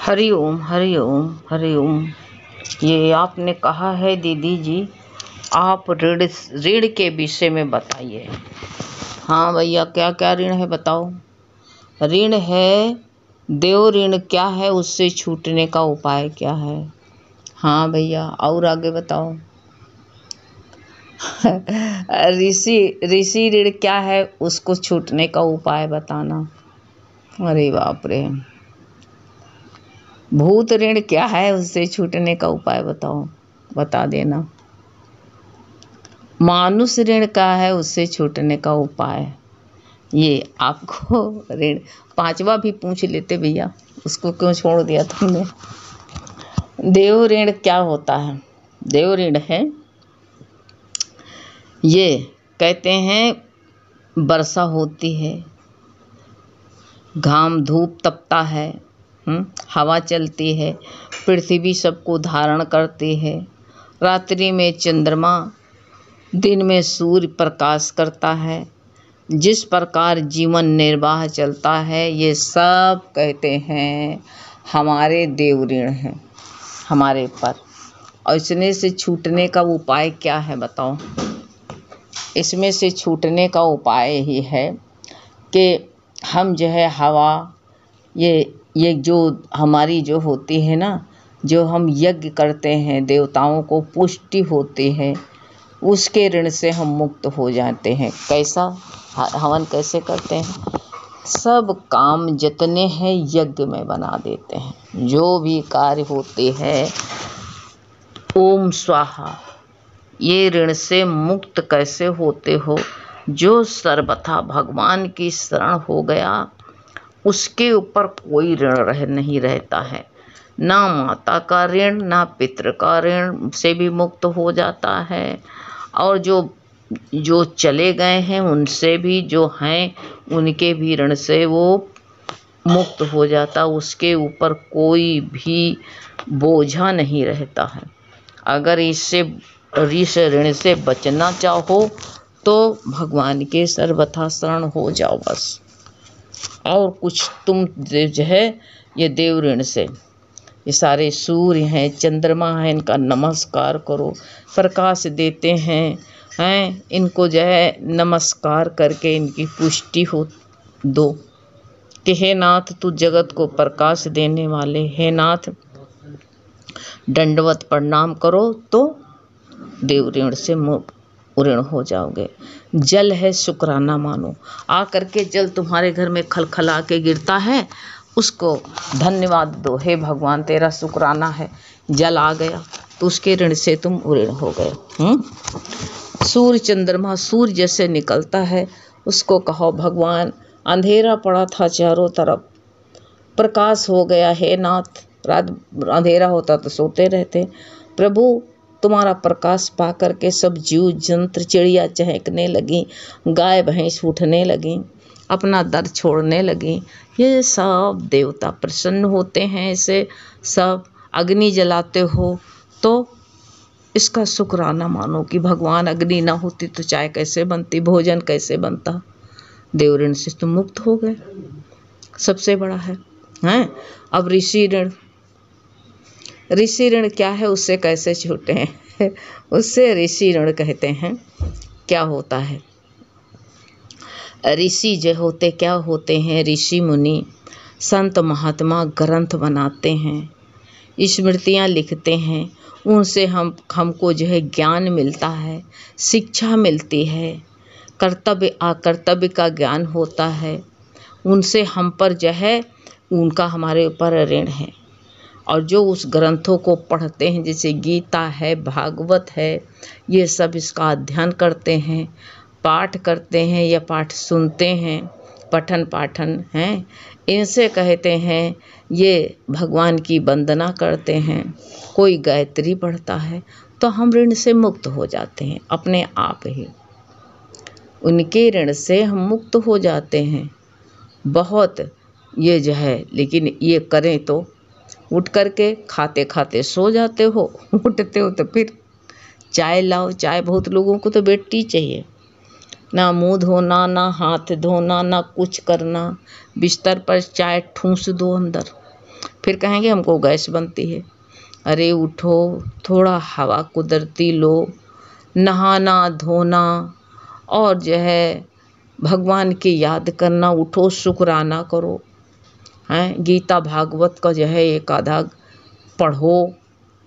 हरि ओम हरि ओम हरि ओम। ये आपने कहा है दीदी जी, आप ऋण के विषय में बताइए। हाँ भैया, क्या क्या ऋण है बताओ। ऋण है देव ऋण, क्या है उससे छूटने का उपाय क्या है। हाँ भैया, और आगे बताओ। ऋषि ऋण क्या है, उसको छूटने का उपाय बताना। अरे बाप रे। भूत ऋण क्या है, उससे छूटने का उपाय बताओ, बता देना। मानुष ऋण क्या है, उससे छूटने का उपाय। ये आपको ऋण पांचवा भी पूछ लेते भैया, उसको क्यों छोड़ दिया तुमने। देव ऋण क्या होता है। देव ऋण है, ये कहते हैं वर्षा होती है, घाम धूप तपता है, हवा चलती है, पृथ्वी सबको धारण करती है, रात्रि में चंद्रमा, दिन में सूर्य प्रकाश करता है, जिस प्रकार जीवन निर्वाह चलता है, ये सब कहते हैं हमारे देव ऋण हैं हमारे पर। और इसमें से छूटने का उपाय क्या है बताओ। इसमें से छूटने का उपाय ही है कि हम जो है हवा, ये जो हमारी जो होती है ना, जो हम यज्ञ करते हैं, देवताओं को पुष्टि होती है, उसके ऋण से हम मुक्त हो जाते हैं। कैसा हवन कैसे करते हैं। सब काम जितने हैं यज्ञ में बना देते हैं। जो भी कार्य होते हैं ओम स्वाहा। ये ऋण से मुक्त कैसे होते हो। जो सर्वथा भगवान की शरण हो गया, उसके ऊपर कोई ऋण नहीं रहता है। ना माता का ऋण, ना पितृ का ऋण से भी मुक्त हो जाता है। और जो चले गए हैं उनसे भी, जो हैं उनके भी ऋण से वो मुक्त हो जाता। उसके ऊपर कोई भी बोझा नहीं रहता है। अगर इस ऋण से बचना चाहो तो भगवान के सर्वथा शरण हो जाओ बस। और कुछ तुम जो है ये देव ऋण से, ये सारे सूर्य हैं, चंद्रमा है, इनका नमस्कार करो, प्रकाश देते हैं इनको जो है नमस्कार करके इनकी पुष्टि हो दो कि हे नाथ, तू जगत को प्रकाश देने वाले, हे नाथ दंडवत प्रणाम करो तो देव ऋण से ऋण हो जाओगे। जल है, शुक्राना मानो। आ करके जल तुम्हारे घर में खलखला के गिरता है, उसको धन्यवाद दो। हे भगवान, तेरा शुक्राना है, जल आ गया, तो उसके ऋण से तुम ऋण हो गए। सूर्य चंद्रमा, सूर्य जैसे निकलता है, उसको कहो भगवान, अंधेरा पड़ा था चारों तरफ, प्रकाश हो गया, हे नाथ। रात अंधेरा होता तो सोते रहते, प्रभु तुम्हारा प्रकाश पा करके सब जीव जंत्र, चिड़िया चहकने लगी, गाय भैंस उठने लगी, अपना दर छोड़ने लगी। ये सब देवता प्रसन्न होते हैं। ऐसे सब अग्नि जलाते हो तो इसका शुक्राना मानो कि भगवान, अग्नि ना होती तो चाय कैसे बनती, भोजन कैसे बनता। देव ऋण से तुम मुक्त हो गए, सबसे बड़ा है। अब ऋषि ऋण। ऋषि ऋण क्या है, उससे कैसे छूटे हैं। उससे ऋषि ऋण कहते हैं। क्या होता है, ऋषि जो होते क्या होते हैं, ऋषि मुनि संत महात्मा ग्रंथ बनाते हैं, स्मृतियाँ लिखते हैं, उनसे हमको जो है ज्ञान मिलता है, शिक्षा मिलती है, कर्तव्य अकर्तव्य का ज्ञान होता है। उनसे हम पर जो है उनका हमारे ऊपर ऋण है। और जो उस ग्रंथों को पढ़ते हैं, जैसे गीता है, भागवत है, ये सब इसका अध्ययन करते हैं, पाठ करते हैं या पाठ सुनते हैं, पठन पाठन हैं, इनसे कहते हैं ये भगवान की वंदना करते हैं, कोई गायत्री पढ़ता है, तो हम ऋण से मुक्त हो जाते हैं अपने आप ही। उनके ऋण से हम मुक्त हो जाते हैं। बहुत ये जो है, लेकिन ये करें तो उठ करके खाते खाते सो जाते हो, उठते हो तो फिर चाय लाओ। चाय बहुत लोगों को तो बेटी चाहिए, ना मुंह धोना, ना हाथ धोना, ना कुछ करना, बिस्तर पर चाय ठूंस दो अंदर, फिर कहेंगे हमको गैस बनती है। अरे उठो, थोड़ा हवा कुदरती लो, नहाना धोना और जो है भगवान की याद करना, उठो शुक्राना करो, हैं गीता भागवत का जो है एक आधा पढ़ो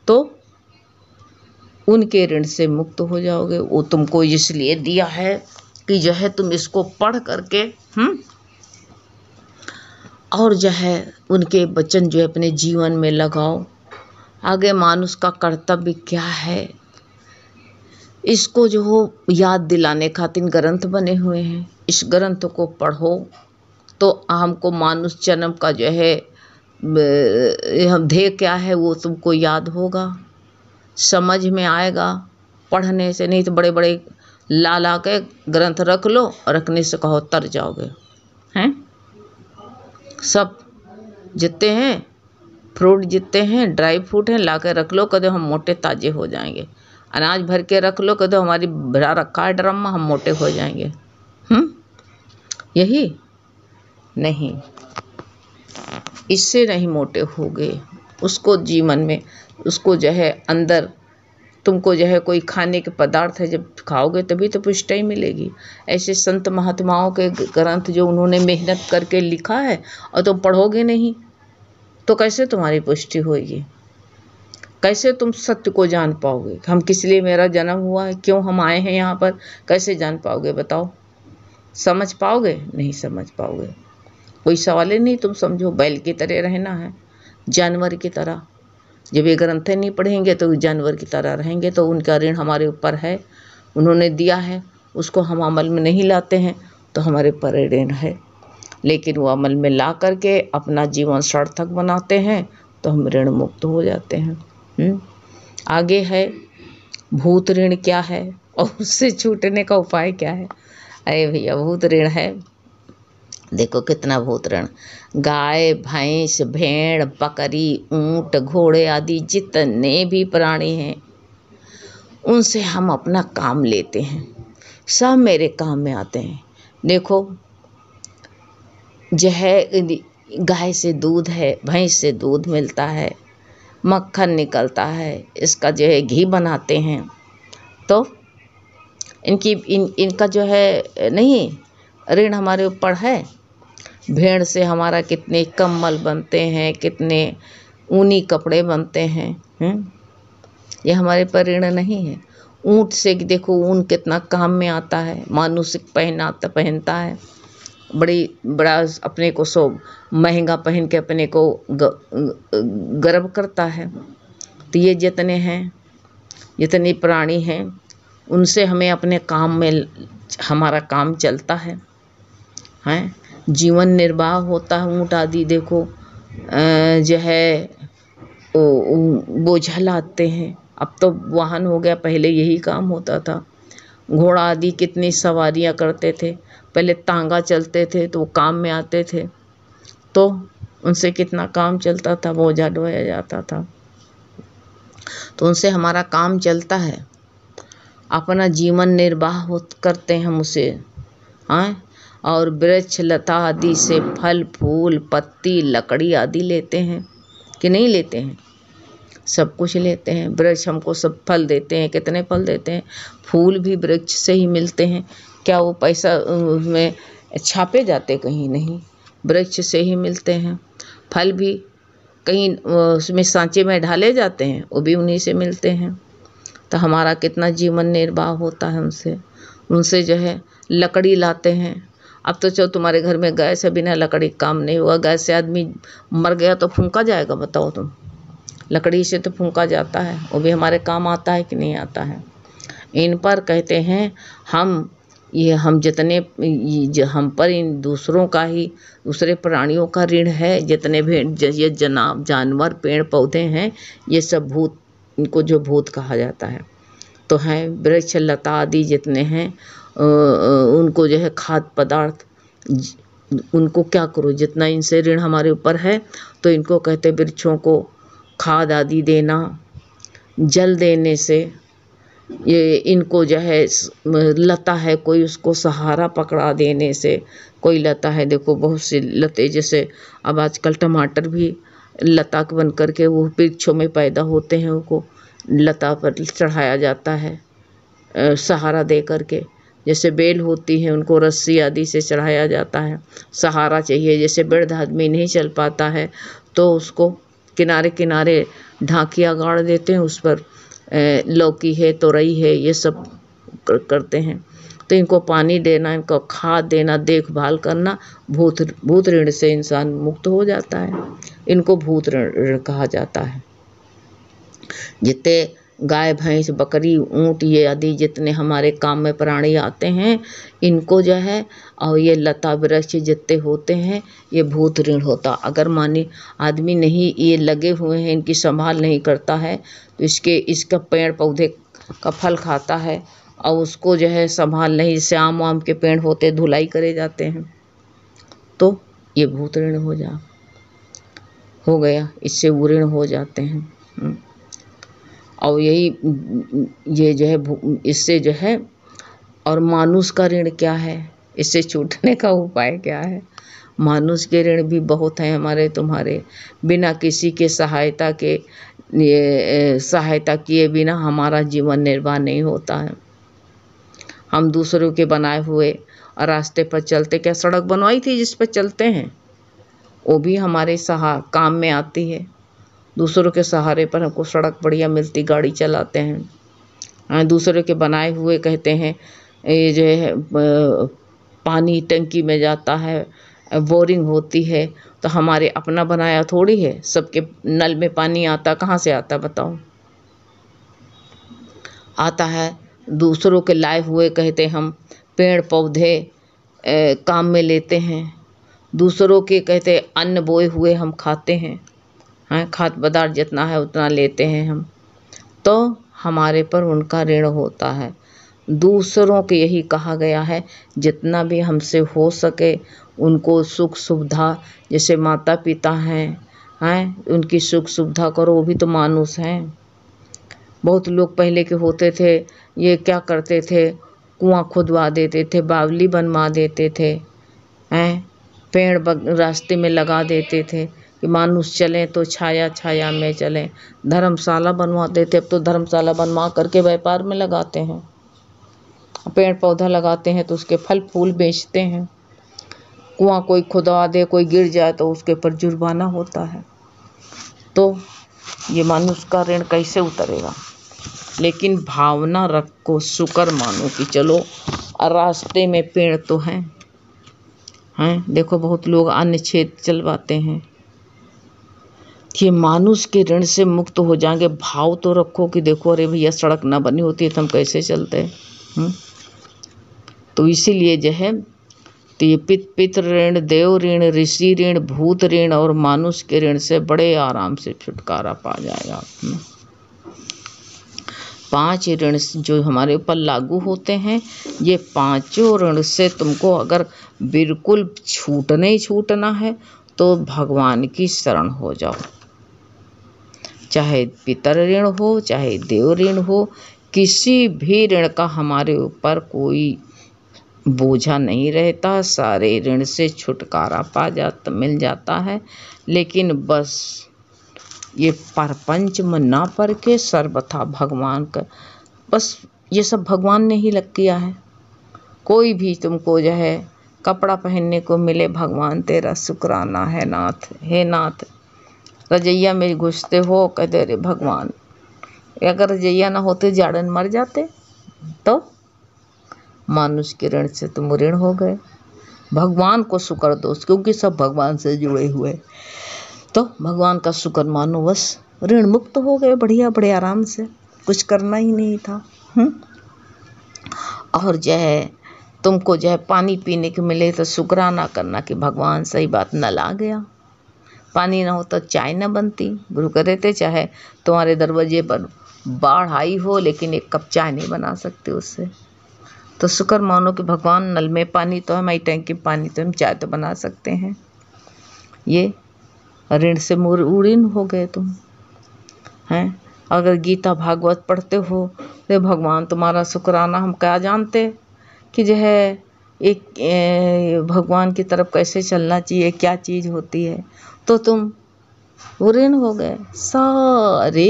तो उनके ऋण से मुक्त हो जाओगे। वो तुमको इसलिए दिया है कि जो है तुम इसको पढ़ करके और जो है उनके वचन जो है अपने जीवन में लगाओ। आगे मानुष का कर्तव्य क्या है, इसको जो हो याद दिलाने खातिर ग्रंथ बने हुए हैं। इस ग्रंथ को पढ़ो तो हमको मानुष जन्म का जो है हम ध्येय क्या है वो तुमको याद होगा, समझ में आएगा पढ़ने से। नहीं तो बड़े बड़े ला के ग्रंथ रख लो और रखने से कहो तर जाओगे। हैं सब जितने हैं फ्रूट, जितने हैं ड्राई फ्रूट हैं, ला के रख लो, कदे हम मोटे ताजे हो जाएंगे। अनाज भर के रख लो, कदे हमारी भरा रखा है ड्रम में, हम मोटे हो जाएंगे। यही नहीं, इससे नहीं मोटे होगे। उसको जीवन में उसको जो है अंदर तुमको जो है कोई खाने के पदार्थ है, जब खाओगे तभी तो पुष्टि मिलेगी। ऐसे संत महात्माओं के ग्रंथ जो उन्होंने मेहनत करके लिखा है और तुम पढ़ोगे नहीं तो कैसे तुम्हारी पुष्टि होगी, कैसे तुम सत्य को जान पाओगे। हम किस लिए मेरा जन्म हुआ है, क्यों हम आए हैं यहाँ पर, कैसे जान पाओगे बताओ। समझ पाओगे? नहीं समझ पाओगे। कोई सवाल ही नहीं। तुम समझो बैल की तरह रहना है, जानवर की तरह। जब ये ग्रंथ नहीं पढ़ेंगे तो जानवर की तरह रहेंगे। तो उनका ऋण हमारे ऊपर है, उन्होंने दिया है, उसको हम अमल में नहीं लाते हैं तो हमारे पर ऋण है। लेकिन वो अमल में ला करके अपना जीवन सार्थक बनाते हैं तो हम ऋण मुक्त हो जाते हैं। आगे है भूत ऋण क्या है और उससे छूटने का उपाय क्या है। अरे भैया भूत ऋण है, देखो कितना भूत ऋण। गाय भैंस भेड़ बकरी ऊंट घोड़े आदि जितने भी प्राणी हैं उनसे हम अपना काम लेते हैं, सब मेरे काम में आते हैं। देखो जो है गाय से दूध है, भैंस से दूध मिलता है, मक्खन निकलता है, इसका जो है घी बनाते हैं। तो इनका जो है नहीं ऋण हमारे ऊपर है। भेड़ से हमारा कितने कम्बल बनते हैं, कितने ऊनी कपड़े बनते हैं। ये हमारे पर ऋण नहीं है। ऊँट से देखो ऊन कितना काम में आता है, मानुष पहनता है, बड़ा अपने को सो महंगा पहन के अपने को गर्व करता है। तो ये जितने हैं, जितने प्राणी हैं उनसे हमें अपने काम में हमारा काम चलता है, हैं जीवन निर्वाह होता है। ऊँट आदि देखो जो है बोझा लाते हैं, अब तो वाहन हो गया, पहले यही काम होता था। घोड़ा आदि कितनी सवारियां करते थे, पहले तांगा चलते थे तो वो काम में आते थे, तो उनसे कितना काम चलता था, बोझा ढोया जाता था। तो उनसे हमारा काम चलता है, अपना जीवन निर्वाह करते हैं हम उसे। हाँ, और वृक्ष लता आदि से फल फूल पत्ती लकड़ी आदि लेते हैं कि नहीं लेते हैं, सब कुछ लेते हैं। वृक्ष हमको सब फल देते हैं, कितने फल देते हैं, फूल भी वृक्ष से ही मिलते हैं। क्या वो पैसा उसमें छापे जाते कहीं नहीं, वृक्ष से ही मिलते हैं। फल भी कहीं उसमें सांचे में ढाले जाते हैं, वो भी उन्हीं से मिलते हैं। तो हमारा कितना जीवन निर्वाह होता है उनसे जो है लकड़ी लाते हैं। अब तो चलो तुम्हारे घर में गैस है, बिना लकड़ी काम नहीं हुआ। गैस से आदमी मर गया तो फूंका जाएगा, बताओ तुम। लकड़ी से तो फूंका जाता है, वो भी हमारे काम आता है कि नहीं आता है। इन पर कहते हैं हम जितने हम पर इन दूसरों का ही, दूसरे प्राणियों का ऋण है। जितने भी ये जानवर पेड़ पौधे हैं, ये सब भूत, इनको जो भूत कहा जाता है तो हैं। वृक्ष लता आदि जितने हैं उनको जो है खाद्य पदार्थ, उनको क्या करो, जितना इनसे ऋण हमारे ऊपर है तो इनको कहते वृक्षों को खाद आदि देना, जल देने से। ये इनको जो है लता है कोई, उसको सहारा पकड़ा देने से। कोई लता है देखो बहुत सी लते, जैसे अब आजकल टमाटर भी लता बन करके वो वृक्षों में पैदा होते हैं, उनको लता पर चढ़ाया जाता है सहारा दे करके। जैसे बेल होती है उनको रस्सी आदि से चढ़ाया जाता है, सहारा चाहिए। जैसे वृद्ध आदमी नहीं चल पाता है तो उसको किनारे किनारे ढाकियाँ गाड़ देते हैं, उस पर लौकी है, तोरई है, ये सब करते हैं। तो इनको पानी देना, इनको खाद देना, देखभाल करना, भूत ऋण से इंसान मुक्त हो जाता है। इनको भूत ऋण कहा जाता है। जितने गाय भैंस बकरी ऊँट ये आदि जितने हमारे काम में प्राणी आते हैं, इनको जो है, और ये लता वृक्ष जितने होते हैं, ये भूत ऋण होता। अगर मानी आदमी नहीं ये लगे हुए हैं, इनकी संभाल नहीं करता है, तो इसका पेड़ पौधे का फल खाता है और उसको जो है संभाल नहीं, जैसे आम वाम के पेड़ होते धुलाई करे जाते हैं, तो ये भूत ऋण हो गया, इससे वो ऋण हो जाते हैं। और ये जो है इससे जो है, और मानुष का ऋण क्या है, इससे छूटने का उपाय क्या है? मानुष के ऋण भी बहुत हैं हमारे तुम्हारे, बिना किसी के सहायता किए बिना हमारा जीवन निर्वाह नहीं होता है। हम दूसरों के बनाए हुए रास्ते पर चलते, क्या सड़क बनवाई थी जिस पर चलते हैं, वो भी हमारे काम में आती है। दूसरों के सहारे पर हमको सड़क बढ़िया मिलती, गाड़ी चलाते हैं। दूसरों के बनाए हुए कहते हैं, ये जो है पानी टंकी में जाता है, बोरिंग होती है, तो हमारे अपना बनाया थोड़ी है। सबके नल में पानी आता, कहाँ से आता बताओ? आता है दूसरों के लाए हुए, कहते हम पेड़ पौधे काम में लेते हैं। दूसरों के कहते अन्न बोए हुए हम खाते हैं, खाद्य पदार्थ जितना है उतना लेते हैं हम, तो हमारे पर उनका ऋण होता है। दूसरों के यही कहा गया है, जितना भी हमसे हो सके उनको सुख सुविधा, जैसे माता पिता हैं उनकी सुख सुविधा करो, वो भी तो मानुष हैं। बहुत लोग पहले के होते थे, ये क्या करते थे, कुआं खुदवा देते थे, बावली बनवा देते थे, पेड़ रास्ते में लगा देते थे कि मानुष चलें तो छाया छाया में चलें। धर्मशाला बनवाते थे, अब तो धर्मशाला बनवा करके व्यापार में लगाते हैं। पेड़ पौधा लगाते हैं तो उसके फल फूल बेचते हैं। कुआं कोई खुदवा दे, कोई गिर जाए तो उसके ऊपर जुर्माना होता है। तो ये मानुष का ऋण कैसे उतरेगा? लेकिन भावना रखो, शुक्र मानो कि चलो रास्ते में पेड़ तो हैं। देखो बहुत लोग अन्य क्षेत्र चलवाते हैं, ये मानुष के ऋण से मुक्त हो जाएंगे। भाव तो रखो कि देखो अरे भैया सड़क ना बनी होती तो हम कैसे चलते। तो इसीलिए जो है, तो ये पितृ ऋण, देव ऋण, ऋषि ऋण, भूत ऋण और मानुष के ऋण से बड़े आराम से छुटकारा पा जाएगा। 5 ऋण जो हमारे ऊपर लागू होते हैं, ये 5 ऋण से तुमको अगर बिल्कुल छूटना है तो भगवान की शरण हो जाओ। चाहे पितर ऋण हो, चाहे देव ऋण हो, किसी भी ऋण का हमारे ऊपर कोई बोझा नहीं रहता। सारे ऋण से छुटकारा मिल जाता है। लेकिन बस ये परपंच में ना पड़ के सर्वथा भगवान का, बस ये सब भगवान ने ही लग किया है। कोई भी तुमको जो है कपड़ा पहनने को मिले, भगवान तेरा शुक्राना है नाथ, हे नाथ। रजैया में घुसते हो, कहते अरे भगवान, अगर रजैया ना होते जाड़न मर जाते, तो मानुष के ऋण से तुम ऋण हो गए। भगवान को शुक्र दो, क्योंकि सब भगवान से जुड़े हुए, तो भगवान का शुक्र मानो, बस ऋण मुक्त हो गए बढ़िया बड़े आराम से, कुछ करना ही नहीं था। और जो है तुमको जो है पानी पीने को मिले तो शुक्राना करना कि भगवान सही बात नल आ गया। पानी ना हो तो चाय ना बनती। गुरु कहते थे चाहे तुम्हारे दरवाजे पर बाढ़ आई हो, लेकिन एक कप चाय नहीं बना सकते उससे। तो शुक्र मानो कि भगवान नल में पानी तो है, हमारी टैंकी में पानी तो हम चाय तो बना सकते हैं। ये ऋण से ऋण हो गए तुम हैं। अगर गीता भागवत पढ़ते हो तो भगवान तुम्हारा शुक्राना, हम क्या जानते कि जो है एक भगवान की तरफ कैसे चलना चाहिए, क्या चीज़ होती है। तो तुम वो ऋण हो गए सारे।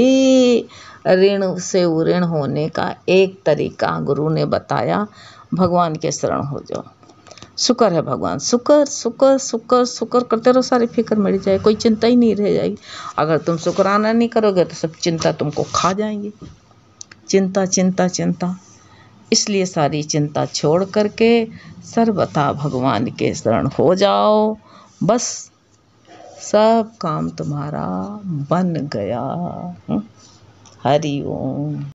ऋण से ऋण होने का एक तरीका गुरु ने बताया, भगवान के शरण हो जाओ। शुक्र है भगवान, शुक्र शुक्र शुक्र शुक्र करते रहो, सारी फिक्र मिट जाए, कोई चिंता ही नहीं रह जाएगी। अगर तुम शुक्राना नहीं करोगे तो सब चिंता तुमको खा जाएंगी। चिंता चिंता चिंता, इसलिए सारी चिंता छोड़ करके सर्वथा भगवान के शरण हो जाओ, बस सब काम तुम्हारा बन गया। हरि ओम।